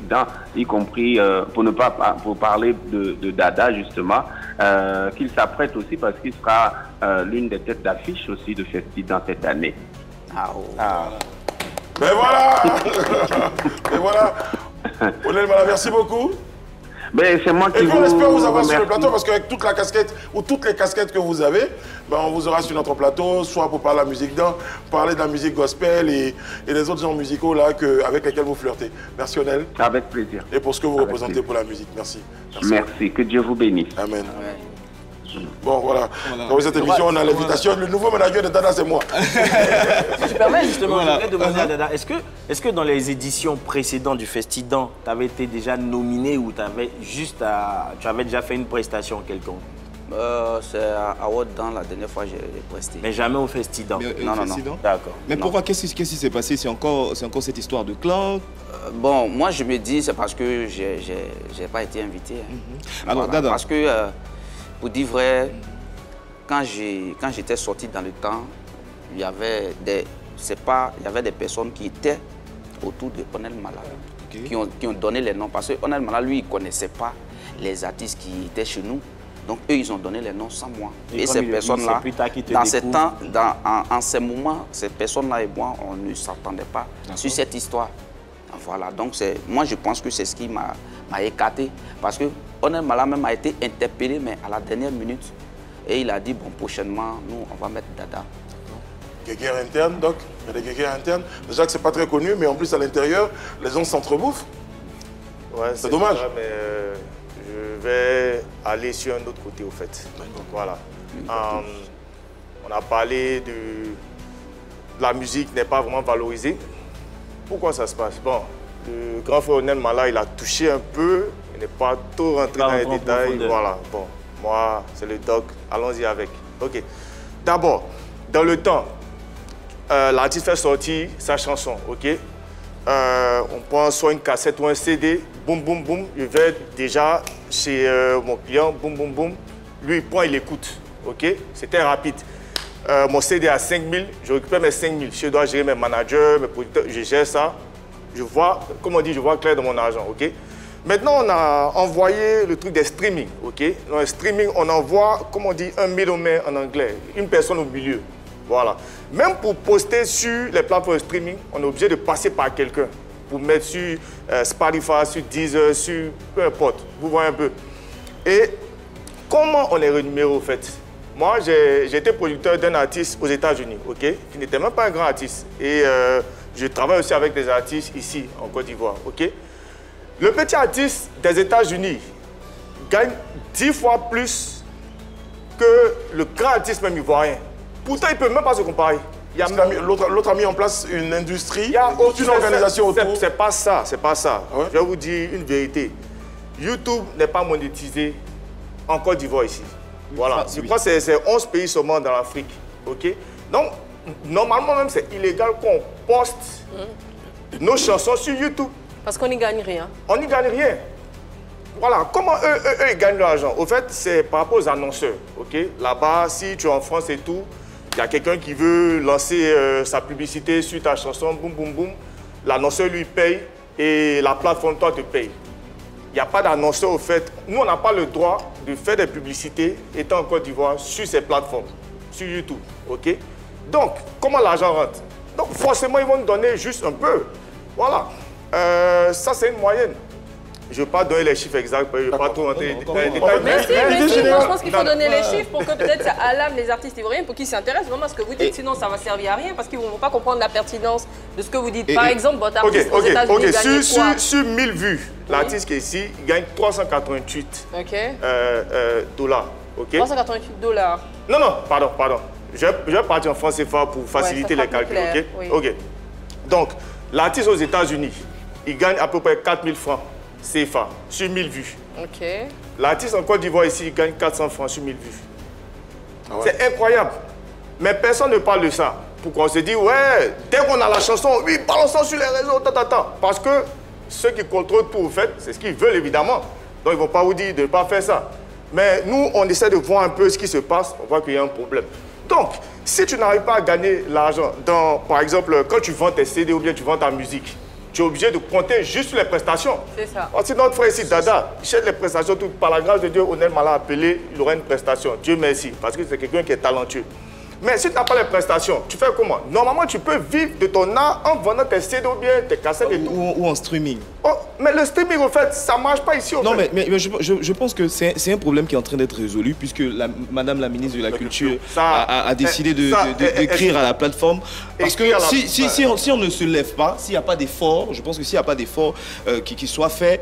y compris pour parler de Dada justement, qu'il s'apprête aussi parce qu'il sera l'une des têtes d'affiche aussi de festival cette année. Mais voilà. Mais voilà. Onel Mala, merci beaucoup. Ben, c'est moi qui et puis on espère vous avoir sur le plateau parce qu'avec toute la casquette ou toutes les casquettes que vous avez, ben on vous aura sur notre plateau, soit pour parler de la musique parler de la musique gospel et des autres genres musicaux là avec lesquels vous flirtez. Merci Onel. Avec plaisir. Et pour ce que vous représentez pour la musique. Merci. Merci. Que Dieu vous bénisse. Amen. Ouais. Bon, voilà. Dans cette émission, on a l'invitation. Le nouveau manager de Dada, c'est moi. Si tu permets, justement, je voudrais demander à Dada, est-ce que dans les éditions précédentes du Festidan, tu avais été déjà nominé ou tu avais déjà fait une prestation quelconque? C'est à Haute dans la dernière fois j'ai presté. Mais jamais au Festidan? Non. D'accord. Mais pourquoi? Qu'est-ce qui s'est passé? C'est encore cette histoire de clan? Bon, moi je me dis c'est parce que j'ai pas été invité. Alors, Dada. Parce que... pour dire vrai, quand j'étais sorti dans le temps, il y avait des personnes qui étaient autour de Onel Mala, qui ont donné les noms. Parce que Onel Mala, lui, il ne connaissait pas les artistes qui étaient chez nous. Donc, eux, ils ont donné les noms sans moi. Et ces personnes-là, en ces moments, ces personnes-là et moi, on ne s'entendait pas sur cette histoire. Voilà, donc moi, je pense que c'est ce qui m'a écarté. Parce que Onel Mala même a été interpellé, mais à la dernière minute. Et il a dit, bon, prochainement, nous, on va mettre Dada. Guéguerre interne, Doc. Il y a des guéguerres internes. Déjà que c'est pas très connu, mais en plus, à l'intérieur, les gens s'entrebouffent. Ouais, c'est dommage. Ça, mais je vais aller sur un autre côté, au fait. Voilà. On a parlé de la musique n'est pas vraiment valorisée. Pourquoi ça se passe? Bon, le grand frère Onel Mala, il a touché un peu. Il n'est pas trop rentré dans les détails. Voilà, bon, moi, c'est le doc. Allons-y avec. OK. D'abord, dans le temps, l'artiste fait sortir sa chanson, OK? On prend soit une cassette ou un CD, boum, boum, boum. Je vais déjà chez mon client, boum, boum, boum. Lui, il prend, il écoute, OK? C'était rapide. Mon CD à 5 000, je récupère mes 5 000. Je dois gérer mes managers, mes producteurs, je gère ça. Je vois, comme on dit, je vois clair dans mon argent, OK? Maintenant, on a envoyé le truc des streaming, OK? Dans le streaming, on envoie, comme on dit, un middleman en anglais, une personne au milieu. Voilà. Même pour poster sur les plateformes de streaming, on est obligé de passer par quelqu'un. Pour mettre sur Spotify, sur Deezer, sur peu importe. Vous voyez un peu. Et comment on est rémunéré au fait? Moi, j'ai été producteur d'un artiste aux États-Unis, OK? Qui n'était même pas un grand artiste. Et je travaille aussi avec des artistes ici, en Côte d'Ivoire, OK? Le petit artiste des États-Unis gagne 10 fois plus que le grand artiste même ivoirien. Pourtant, il ne peut même pas se comparer. L'autre a mis en place une industrie, il y a aucune organisation autour. C'est pas ça, c'est pas ça. Ouais. Je vais vous dire une vérité. YouTube n'est pas monétisé en Côte d'Ivoire ici. Voilà, je crois que c'est 11 pays seulement dans l'Afrique. Ok. Donc, normalement même, c'est illégal qu'on poste nos chansons sur YouTube. Parce qu'on n'y gagne rien. On n'y gagne rien. Voilà, comment eux ils gagnent de l'argent? Au fait, c'est par rapport aux annonceurs. Ok. Là-bas, si tu es en France et tout, il y a quelqu'un qui veut lancer sa publicité sur ta chanson, boum, boum, boum. L'annonceur lui paye et la plateforme, toi, te paye. Il n'y a pas d'annonceur au fait. Nous, on n'a pas le droit de faire des publicités étant en Côte d'Ivoire sur ces plateformes, sur YouTube. Ok. Donc, comment l'argent rentre? Donc, forcément, ils vont nous donner juste un peu. Voilà. Ça, c'est une moyenne. Je ne vais pas donner les chiffres exacts, je ne vais pas tout rentrer dans les détails. Mais si, moi je pense qu'il faut donner les chiffres pour que peut-être ça alarme les artistes ivoiriens, pour qu'ils s'intéressent vraiment à ce que vous dites, sinon ça ne va servir à rien parce qu'ils ne vont pas comprendre la pertinence de ce que vous dites. Par exemple, votre artiste aux États-Unis gagne quoi? Sur 1000 vues, l'artiste qui est ici, il gagne 388 dollars. Okay? 388 $. Non, pardon. Je vais partir en francs CFA pour faciliter les calculs. Ok. Donc, l'artiste aux États-Unis, il gagne à peu près 4000 francs CFA sur 1000 vues. Ok. L'artiste en Côte d'Ivoire ici, il gagne 400 francs sur 1000 vues. Ah ouais. C'est incroyable. Mais personne ne parle de ça. Pourquoi on se dit, ouais, dès qu'on a la chanson, oui, balançons sur les réseaux, Parce que ceux qui contrôlent tout, au fait, c'est ce qu'ils veulent, évidemment. Donc, ils ne vont pas vous dire de ne pas faire ça. Mais nous, on essaie de voir un peu ce qui se passe. On voit qu'il y a un problème. Donc, si tu n'arrives pas à gagner l'argent, par exemple, quand tu vends tes CD ou bien tu vends ta musique, tu es obligé de compter juste sur les prestations. C'est ça. Si notre frère ici, Dada, il cherche les prestations, tout, par la grâce de Dieu, Onel m'a appelé, il aura une prestation. Dieu merci, parce que c'est quelqu'un qui est talentueux. Mais si tu n'as pas les prestations, tu fais comment? Normalement, tu peux vivre de ton art en vendant tes CD ou bien tes cassettes et tout. Ou en streaming. Oh, mais le streaming, au fait, ça ne marche pas ici. Non, mais je pense que c'est un problème qui est en train d'être résolu, puisque Madame la ministre de la Culture a décidé d'écrire à la plateforme. Parce que si on ne se lève pas, s'il n'y a pas d'effort, je pense que s'il n'y a pas d'effort qui soit fait,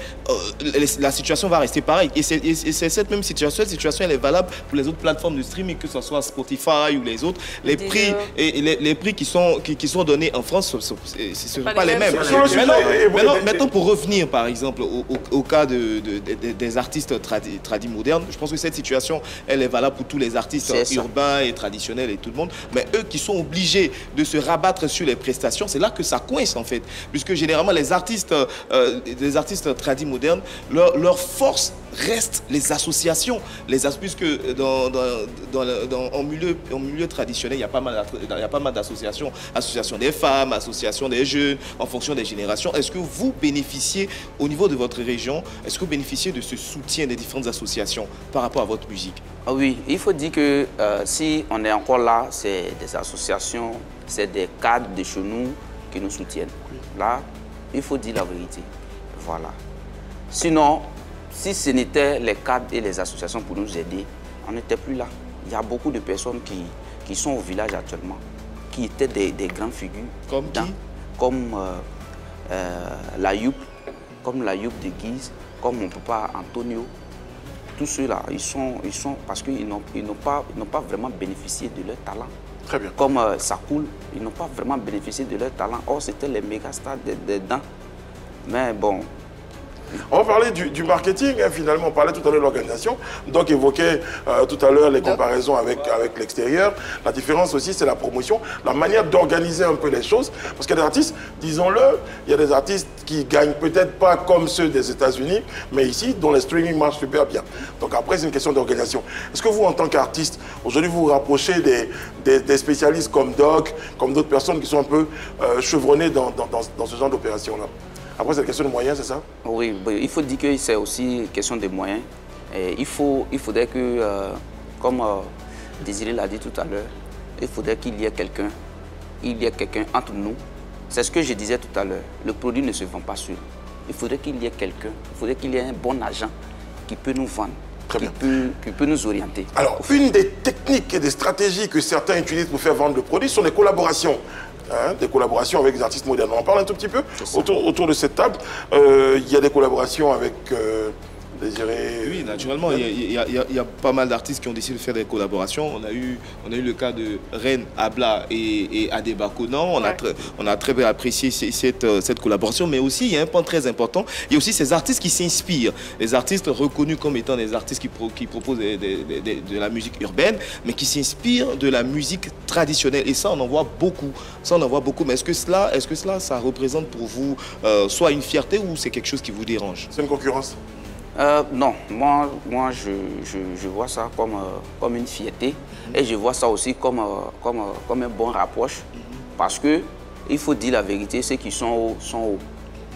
la situation va rester pareille. Et c'est cette même situation, elle est valable pour les autres plateformes de streaming, que ce soit Spotify ou les autres. Les prix qui sont donnés en France, ce ne sont pas les mêmes. Maintenant, pour revenir par exemple au cas des artistes tradis modernes, je pense que cette situation, elle est valable pour tous les artistes urbains et traditionnels et tout le monde. Mais eux qui sont obligés de se rabattre sur les prestations, c'est là que ça coince en fait. Puisque généralement les artistes tradis modernes, leur force reste les associations. Puisque en milieu traditionnel, il y a pas mal d'associations. Association des femmes, association des jeunes, en fonction des générations. Est-ce que vous bénéficiez, au niveau de votre région, est-ce que vous bénéficiez de ce soutien des différentes associations par rapport à votre musique? Ah oui, il faut dire que si on est encore là, c'est des associations, c'est des cadres de chez nous qui nous soutiennent. Là, il faut dire la vérité. Voilà. Sinon, si ce n'était les cadres et les associations pour nous aider, on n'était plus là. Il y a beaucoup de personnes qui sont au village actuellement, qui étaient des grandes figures. Comme qui? Comme la Youp de Guise, comme mon papa Antonio. Tous ceux-là, ils sont parce qu'ils n'ont pas vraiment bénéficié de leur talent. Très bien. Comme Sakoul, ils n'ont pas vraiment bénéficié de leur talent. Or, c'était les méga stars dedans. Mais bon. On va parler du marketing, hein, finalement. On parlait tout à l'heure de l'organisation. Donc, évoquer tout à l'heure les comparaisons avec l'extérieur. La différence aussi, c'est la promotion, la manière d'organiser un peu les choses. Parce qu'il y a des artistes, disons-le, il y a des artistes qui gagnent peut-être pas comme ceux des États-Unis, mais ici, dont les streaming marchent super bien. Donc après, c'est une question d'organisation. Est-ce que vous, en tant qu'artiste, aujourd'hui, vous vous rapprochez des spécialistes comme Doc, comme d'autres personnes qui sont un peu chevronnées dans ce genre d'opération-là? Après, c'est une question de moyens, c'est ça? Oui, il faut dire que c'est aussi une question de moyens. Et il faudrait que, comme Désiré l'a dit tout à l'heure, il faudrait qu'il y ait quelqu'un entre nous. C'est ce que je disais tout à l'heure. Le produit ne se vend pas seul. Il faudrait qu'il y ait quelqu'un, il faudrait qu'il y ait un bon agent qui peut nous vendre, qui peut nous orienter. Alors, une des techniques et des stratégies que certains utilisent pour faire vendre le produit sont les collaborations. Hein, des collaborations avec des artistes modernes. On en parle un tout petit peu autour de cette table. Il y a des collaborations avec désirez... Oui, naturellement, il y a pas mal d'artistes qui ont décidé de faire des collaborations. On a eu le cas de Ren, Abla et Adeba Conan. On a très bien apprécié cette collaboration, mais aussi, il y a un point très important, il y a aussi ces artistes qui s'inspirent, les artistes reconnus comme étant des artistes qui proposent de la musique urbaine, mais qui s'inspirent de la musique traditionnelle. Et ça, on en voit beaucoup. Mais est-ce que cela, ça représente pour vous soit une fierté ou c'est quelque chose qui vous dérange? C'est une concurrence? Non, moi je vois ça comme une fierté et je vois ça aussi comme un bon rapproche parce que il faut dire la vérité, ceux qui sont hauts sont hauts.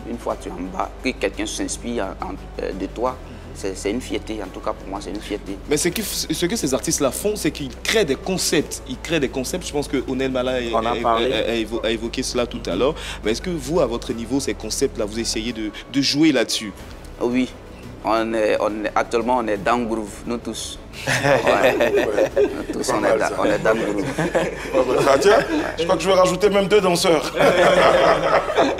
Une fois tu es en bas, que quelqu'un s'inspire de toi, c'est une fierté. En tout cas, pour moi, c'est une fierté. Mais ce que ces artistes-là font, c'est qu'ils créent des concepts. Je pense que Onel Mala a évoqué cela tout à l'heure. Mais est-ce que vous, à votre niveau, ces concepts-là, vous essayez de jouer là-dessus? Oui. Actuellement, on est dans le groove, nous tous. Nous tous, on est dans le groove. Tiens, je crois que je vais rajouter même 2 danseurs.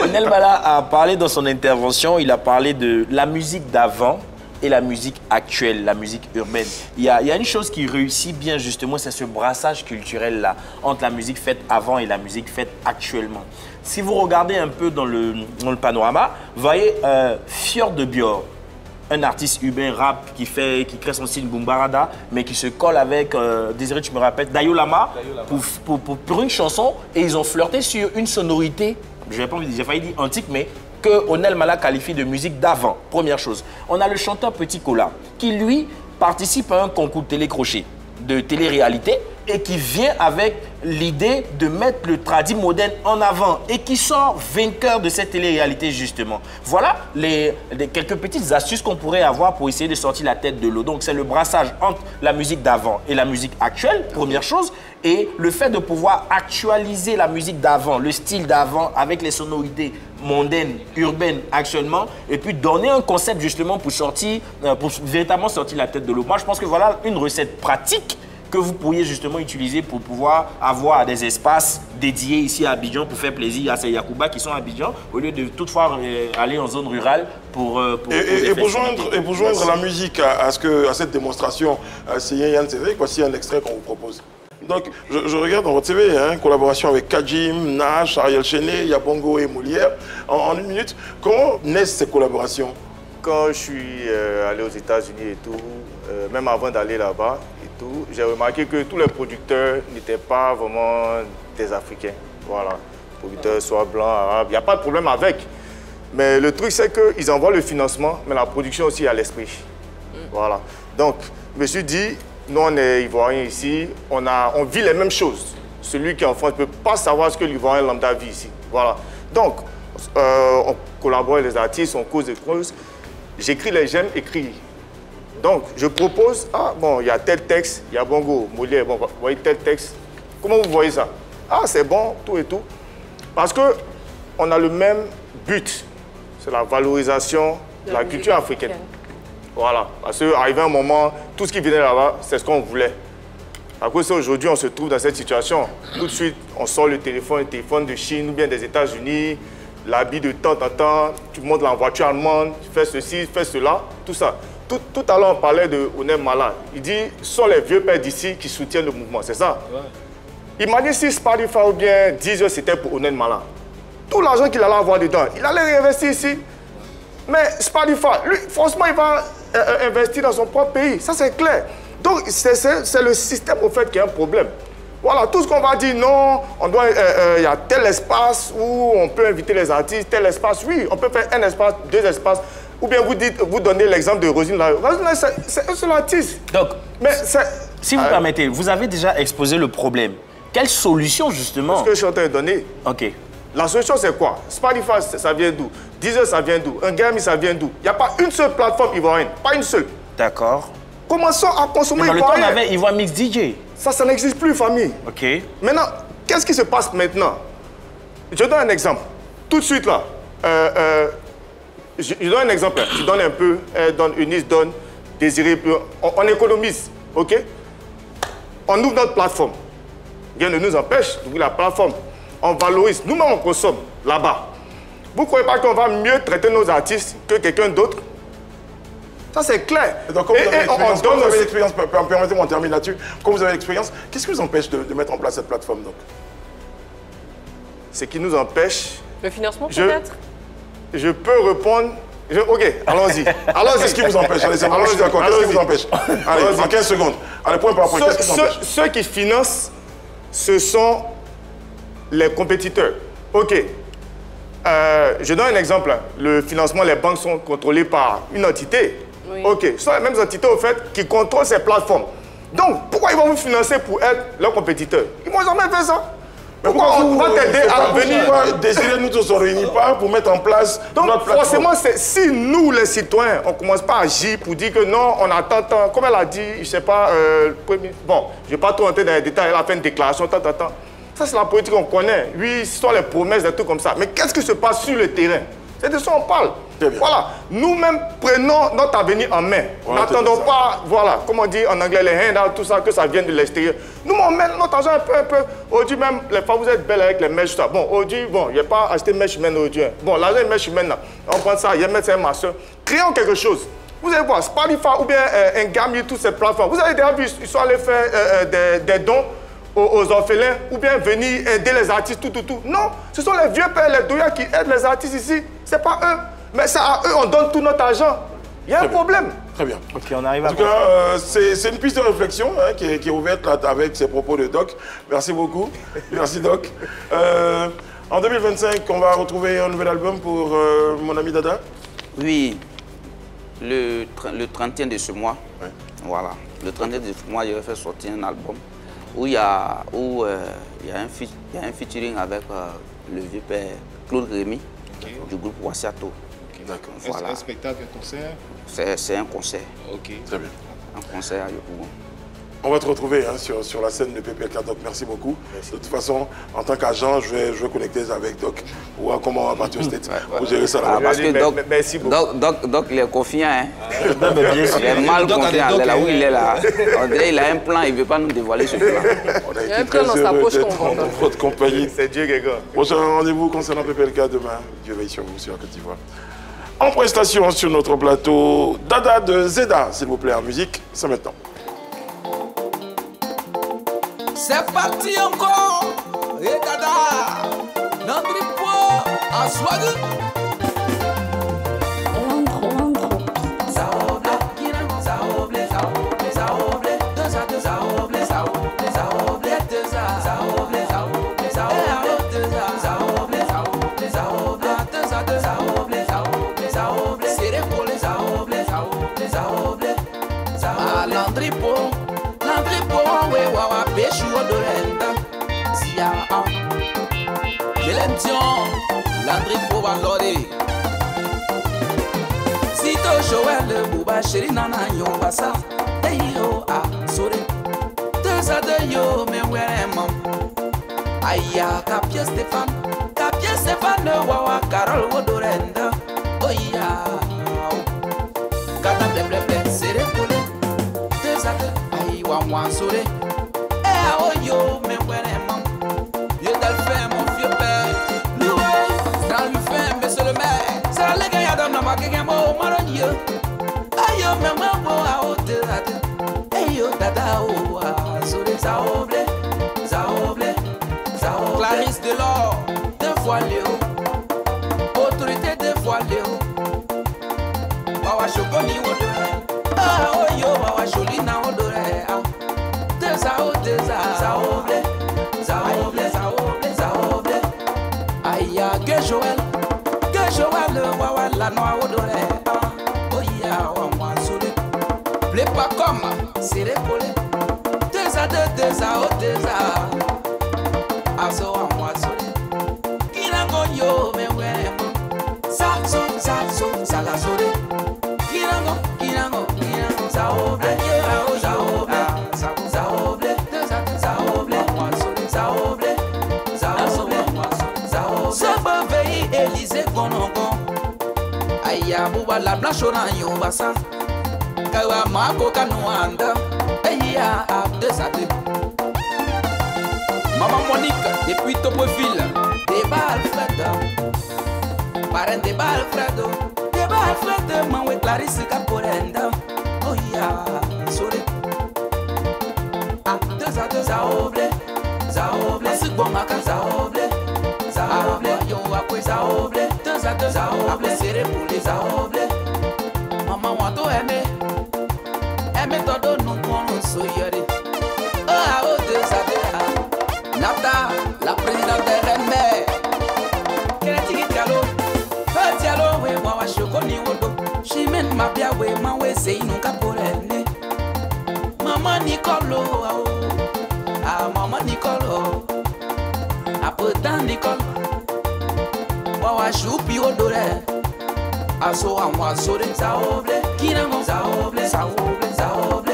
Onel Mala a parlé dans son intervention, il a parlé de la musique d'avant et la musique actuelle, la musique urbaine. Il y a une chose qui réussit bien justement, c'est ce brassage culturel-là entre la musique faite avant et la musique faite actuellement. Si vous regardez un peu dans le panorama, vous voyez Fjord de Bior, un artiste urbain rap qui crée son style Boombarada, mais qui se colle avec, Désiré, tu me rappelles, Dayo Lama pour une chanson, et ils ont flirté sur une sonorité, j'ai failli dire antique, mais que Onel Mala qualifie de musique d'avant, première chose. On a le chanteur Petit Cola, qui lui participe à un concours de télécrochet, de télé-réalité, et qui vient avec l'idée de mettre le tradi moderne en avant et qui sort vainqueur de cette télé-réalité justement. Voilà quelques petites astuces qu'on pourrait avoir pour essayer de sortir la tête de l'eau. Donc c'est le brassage entre la musique d'avant et la musique actuelle, première chose, et le fait de pouvoir actualiser la musique d'avant, le style d'avant avec les sonorités mondaines, urbaines actuellement, et puis donner un concept justement pour véritablement sortir la tête de l'eau. Moi je pense que voilà une recette pratique que vous pourriez justement utiliser pour pouvoir avoir des espaces dédiés ici à Abidjan pour faire plaisir à ces Yacouba qui sont à Abidjan au lieu de toutefois aller en zone rurale pour joindre la musique à cette démonstration, c'est Yann Cédric, voici un extrait qu'on vous propose. Donc, je regarde dans votre CV, collaboration avec Kajim, Nash, Ariel Chené, Yabongo et Molière. En 1 minute, comment naissent ces collaborations? Quand je suis allé aux États-Unis et tout, même avant d'aller là-bas, j'ai remarqué que tous les producteurs n'étaient pas vraiment des Africains. Voilà. Producteurs soit blancs, arabes, il n'y a pas de problème avec. Mais le truc, c'est qu'ils envoient le financement, mais la production aussi à l'esprit. Voilà. Donc, je me suis dit, nous, on est Ivoiriens ici, on vit les mêmes choses. Celui qui est en France ne peut pas savoir ce que l'Ivoirien lambda vit ici. Voilà. Donc, on collabore avec les artistes, on cause des choses. J'écris les j'aime écrire. Donc, je propose, il y a tel texte, il y a Bongo, Molière, vous voyez tel texte. Comment vous voyez ça? C'est bon, tout et tout. Parce qu'on a le même but, c'est la valorisation de la culture africaine. Voilà, parce qu'arrivé un moment, tout ce qui venait là-bas, c'est ce qu'on voulait. À cause d'aujourd'hui, on se trouve dans cette situation. Tout de suite, on sort le téléphone de Chine ou bien des États-Unis, l'habit de temps en temps, tu montes la voiture allemande, tu fais ceci, fais cela, tout ça. Tout à l'heure, on parlait de Onel Mala. Il dit, ce sont les vieux pères d'ici qui soutiennent le mouvement, c'est ça? Ouais. Il m'a dit si Spotify ou bien Deezer, c'était pour Onel Mala. Tout l'argent qu'il allait avoir dedans, il allait réinvestir ici. Mais Spotify, lui, franchement, il va investir dans son propre pays. Ça, c'est clair. Donc, c'est le système, au fait, qui a un problème. Voilà, tout ce qu'on va dire, non, il y a tel espace où on peut inviter les artistes, tel espace, oui, on peut faire un espace, 2 espaces. Ou bien vous donnez l'exemple de Rosine Layo. Rosine Layo, c'est un seul artiste. Donc, si vous permettez, vous avez déjà exposé le problème. Quelle solution, justement? Ce que je suis en train de donner. OK. La solution, c'est quoi? Spotify, ça vient d'où? Deezer, ça vient d'où? Un Grammy, ça vient d'où? Il n'y a pas une seule plateforme ivoirienne. Pas une seule. D'accord. Commençons à consommer ivoirien. Dans le temps, on avait Ivoire Mix DJ. Ça n'existe plus, famille. OK. Maintenant, qu'est-ce qui se passe maintenant? Je donne un exemple. Tout de suite, là. Je donne un exemple, je donne un peu, Eunice donne, Désiré, on économise, ok? On ouvre notre plateforme. Rien ne nous empêche d'ouvrir la plateforme. On valorise, nous-mêmes on consomme là-bas. Vous ne croyez pas qu'on va mieux traiter nos artistes que quelqu'un d'autre? Ça, c'est clair. Et donc, comme vous avez l'expérience, permettez-moi, on termine là-dessus. Comme vous avez l'expérience, qu'est-ce qui vous empêche de mettre en place cette plateforme donc? Ce qui nous empêche... Le financement, peut-être? Je peux répondre... Ok, allons-y. Qu'est-ce qui vous empêche? Allez, je suis d'accord. Qu'est-ce qui vous empêche? Allez, en 15 secondes. Allez, point par point, qu'est-ce qui vous empêche? Ceux qui financent, ce sont les compétiteurs. Ok. Je donne un exemple. Le financement, les banques sont contrôlées par une entité. Oui. Ok. Ce sont les mêmes entités, au fait, qui contrôlent ces plateformes. Donc, pourquoi ils vont vous financer pour être leurs compétiteurs? Ils ne vont jamais faire ça. Pourquoi on va t'aider à venir? Décider, nous tous, on ne réunit pas pour mettre en place notre plateforme. Forcément, si nous, les citoyens, on ne commence pas à agir pour dire que non, on attend tant, comme elle a dit, je ne sais pas, bon, je ne vais pas trop entrer dans les détails, elle a fait une déclaration, tant. Ça, c'est la politique qu'on connaît. Oui, ce sont les promesses, des trucs comme ça. Mais qu'est-ce qui se passe sur le terrain? C'est de ça qu'on parle. Voilà. Nous-mêmes, prenons notre avenir en main. N'attendons pas, voilà, comme on dit en anglais, les handouts, tout ça, que ça vienne de l'extérieur. Nous, on met notre argent un peu. Aujourd'hui même, les femmes, vous êtes belles avec les mèches, ça. Bon, aujourd'hui, bon, il n'y a pas acheté mèche humaine aujourd'hui. Bon, l'argent est mèche humaine, là. On prend ça, il y a mettre ça ma soeur. Créons quelque chose. Vous allez voir, Spotify ou bien Ngami, toutes ces plateformes. Vous avez déjà vu, ils sont allés faire des dons aux orphelins ou bien venir aider les artistes, tout. Non, ce sont les vieux pères, les doyas qui aident les artistes ici. C'est pas eux. Mais c'est à eux, on donne tout notre argent. Il y a un problème. Très bien. Ok, on arrive à... En tout cas, c'est une piste de réflexion hein, qui est ouverte là, avec ces propos de Doc. Merci beaucoup. Merci Doc. En 2025, on va retrouver un nouvel album pour mon ami Dada? Oui, le 31 de ce mois. Ouais. Voilà. Le 31 de ce mois, je vais faire sortir un album où il y a un featuring avec le vieux père Claude Rémy du groupe Wasiato. D'accord. Voilà. Est-ce un spectacle, un concert? C'est un concert. Ok. Très bien. Un concert à Yopougon. On va te retrouver hein, sur la scène de PPLK, Doc. Merci beaucoup. Merci. De toute façon, en tant qu'agent, je vais connecter avec Doc. Pour voir comment on va partir au State pour gérer ça là-bas. Parce que Doc, il est confiant. Hein. Il est mal confiant. Là où il est là, on dirait qu'il a un plan, il ne veut pas nous dévoiler ce plan. Il y a un plan dans sa poche qu'on dans votre compagnie. C'est Dieu, les gars. Prochain rendez-vous concernant PPLK demain. Dieu veille sur vous, sur la Côte d'Ivoire. En prestation sur notre plateau, Dada de Zeda, s'il vous plaît, en musique, c'est maintenant. C'est parti encore, et Dada, notre poids à swag. L'Andripo Valori Sito Joël Bouba Chéri Nana Yombasa Eyo a Sore Teza de yo me weremam Aya Kapia Stéphane Wawa Carol Wodorenda Oya Kata Bleble Sere Pole Teza de Aïwa Wan Sore Ea Oyo me weremam Yo dal fait mon vieux père Clarisse de l'or, 2 fois Léo. Autorité 2 fois Léo. Wawa Chokoni Odore. Ah oh yo, Wawa Cholina Odore. Zaoble. Aya, que Joël, Wawa la noa Odore. Oh ya, Wawa Sole. Plais pas comme, c'est repolé. Teza. Azo a moi Sole. Kirango yo me wemo. Sazo, Sala Sole. Kirango, Zaoble. Saba veille Élysée Konongo. Aya buba la blanchona yombasa. Kawa mako kanuanda. Eya abde sate. Maman Monique depuis Topoville. Débat Alfredo. Parrain débat Alfredo. Débat Alfred Mawe Clarisse Caporenda. Oh yeah, sorry. Ah, deux à oblé. Zaoble, c'est bon ma case zaoble. Zaoble, yo après zaoble. Deux à zaoble, c'est pour les zaoble. Maman want to aimer. Aimer todo nous qu'on so yori. Ah oh deux à Nata, la présidente des reines. Qu'est-ce dialo? Dialo we wa shoko ni wodo. Chimene mabia we mawe sei nunca porene. Maman Nicolo. Ah, maman Nicole, à pourtant Nicole, wawa choupi odore, aso amwa sore zaoble, kinamo zaoble, zaoble, zaoble.